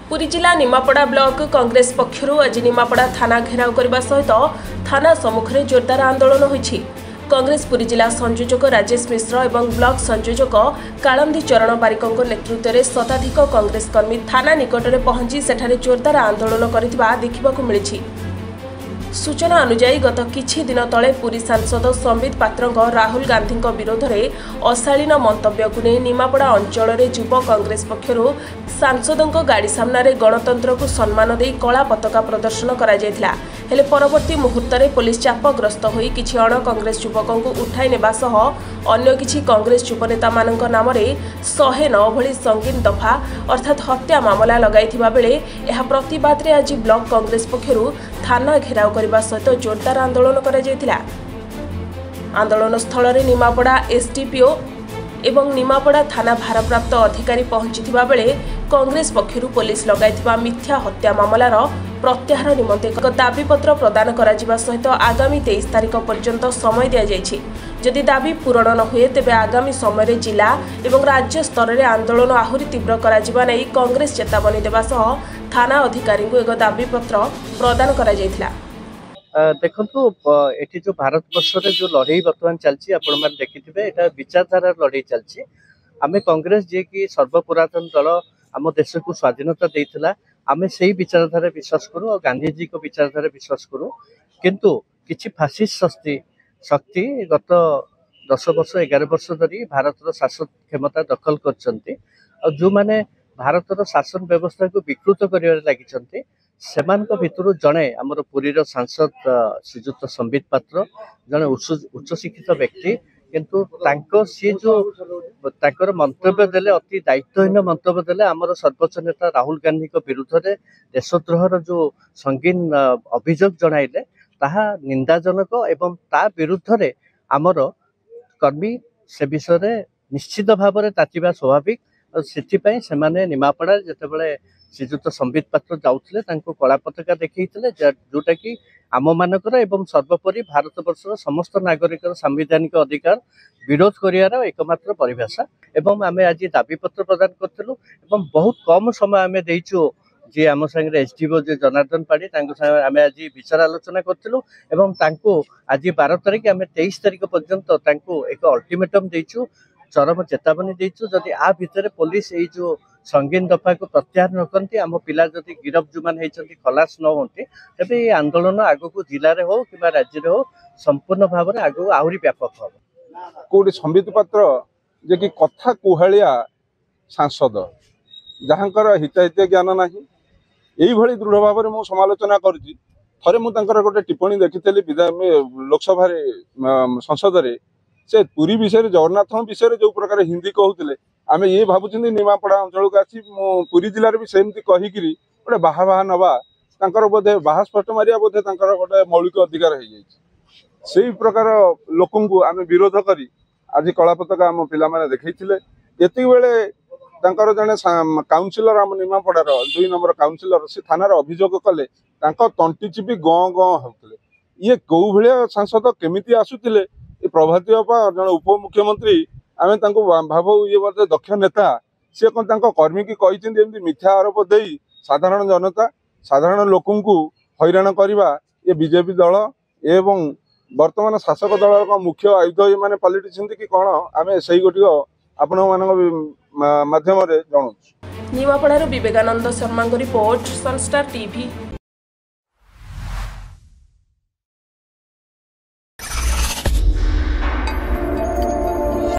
पुरी जिला निमापड़ा ब्लॉक कांग्रेस पक्षरु आज निमापड़ा थाना घेराव करने सहित थाना सम्मुख में जोरदार आंदोलन होईछि। कांग्रेस पुरी जिला संयोजक राजेश मिश्र और ब्लॉक संयोजक कालंदी चरण बारिकों नेतृत्व में शताधिक कांग्रेस कर्मी थाना निकट में पहुंची सेठारे जोरदार आंदोलन करथिबा देखिबाकु मिलिछि। सूचना अनुसार गत किछि दिन तले पुरी सांसद संबित पात्र राहुल गांधी विरोध में अशालीन मंतव्य को नहीं निमापड़ा अंचल में युव कांग्रेस पक्षर सांसदों गाड़ी सामने गणतंत्र को सम्मान दे कला पताका प्रदर्शन करा जायथिला। हेले परवर्ती मुहूर्त में पुलिस चापग्रस्त होई किछि अण कांग्रेस युवकों को उठाई नेबा सह अन्य किछि कांग्रेस युवनेता मानक नाम 109 भली संगीन दफा अर्थात हत्या मामला लगाइथिबा बेले एहा प्रतिवाद रे आज ब्लॉक कांग्रेस पक्षरु थाना घेराव करने सहित जोरदार आंदोलन करा जायथिला। आंदोलन स्थल में निमापड़ा एसडीपीओ एवं निमापड़ा थाना भारप्राप्त अधिकारी पहुंचीथिबा बेले कांग्रेस पक्षरु पुलिस लगाइथिबा मिथ्या हत्या मामलार प्रत्याहार निमंते एक दाबीपत्र प्रदान करा जिबा सहित आगामी 23 तारिख पर्यंत समय दिया जायछि। जदि दाबी पूरण न हुए तेबे आगामी समय जिला एवं राज्य स्तर में आंदोलन आहुरी तीव्र करा जिबा नै कांग्रेस चेतावनी देबा सह थाना अधिकारी को एक दाबीपत्र प्रदान करा जायथिला। देखु ये जो भारत वर्ष जो लड़ाई बर्तमान चलती आपण मैंने देखिथे एटा विचारधारा लड़ाई चलती। आम कांग्रेस जी की सर्वपुरातन दल आम देश को स्वाधीनता देइथिला आम से विचारधारा विश्वास करूँ और गांधी जी को विचारधारा विश्वास करूँ। किंतु किछि फासिस्ट शक्ति गत 10 वर्ष 11 वर्ष धरी भारत शासन क्षमता दखल करछन्ती और जो माने भारत शासन व्यवस्था को विकृत करिवारे लागिछन्ती सेमानक भितरु जड़े आमर पुरीर सांसद श्रीजुक्त संबित पात्र जड़े उच्च शिक्षित व्यक्ति किंतु सी जो ताकर मंतव्य देले अति दायित्वहीन मंतव्य देले आमर सर्वोच्च नेता राहुल गांधी विरुद्ध में देशद्रोहर जो संगीन अभियोग जणाइले ताहा निंदाजनक एवं ता विरुद्ध में आमर कर्मी से विषय निश्चित भाव में ताचिबा स्वाभाविक और सेथिपई सेमाने निमापड़ा जेतेबेले श्रीजुक्त संबित पात्र जाउथिले तांको कला पताका देखैथिले जोटा कि आम मानकर एवं सर्वोपरि भारत वर्षर समस्त नागरिकर संवैधानिक अधिकार विरोध करियार एकमात्र परिभाषा एवं आमे आज दाबीपत्र प्रदान करथिलु एवं बहुत कम समय आमे देइछु जे आम संगे एसडीओ जे जनार्दन पाड़ी तांको संगे आमे आज विचार आलोचना करथिलु एवं तांको आज 12 तारिख आमे 23 तारिख पर्यंत तांको एक अल्टीमेटम देइछु चरम चेतावनी देइछु। जदि आ भितर पुलिस ए जो संगीन दफा को प्रत्याहार न करती आम पिला जदि गिरफ जो मान होती खलास न होती तेज ये आंदोलन आगक जिले में हो कि राज्य में हो संपूर्ण भाव में आगक आहरी व्यापक हम कौटी संबित पात्र जे कि कथा कुहालिया सांसद जहाँकर हिताहित ज्ञान ना यही दृढ़ भाव में मुझे समालोचना करुँच। थे मुझे गोटे टिप्पणी देखी लोकसभा संसद में से पुरी विषय जगन्नाथ विषय जो प्रकार हिंदी कहते आम ये भावुँ निमापड़ा अंचल को आसी पुरी जिले में सेमती कहीकि गोटे बाहा बाहा नवा बोधे बाहा स्पष्ट मारिया बोधे गोटे मौलिक अधिकार हो जाए प्रकार लोक आम विरोध कर आज कला पताका आम पिला देखते ये बेले जड़े काउनसिलर आम निमापड़ार 2 नंबर काउनसिलर से थानार अभियोग कले तंटी चिपी गँ गँ होते ये कौ भाया सांसद केमिति आसुतिले प्रभाती बापा जड़े उपमुख्यमंत्री आम भाव ये बोधे दक्ष नेता सी कौन कर्मी की कहते मिथ्या आरोप दे साधारण जनता साधारण लोक हैरान करवा ये बीजेपी दल एवं वर्तमान शासक दल का मुख्य आयुध ये मैंने पलटिछन कि कौन आम से गोटे आपण माध्यम जनाऊँ। निमापड़ार Vivekananda Sharma report Sunstar TV.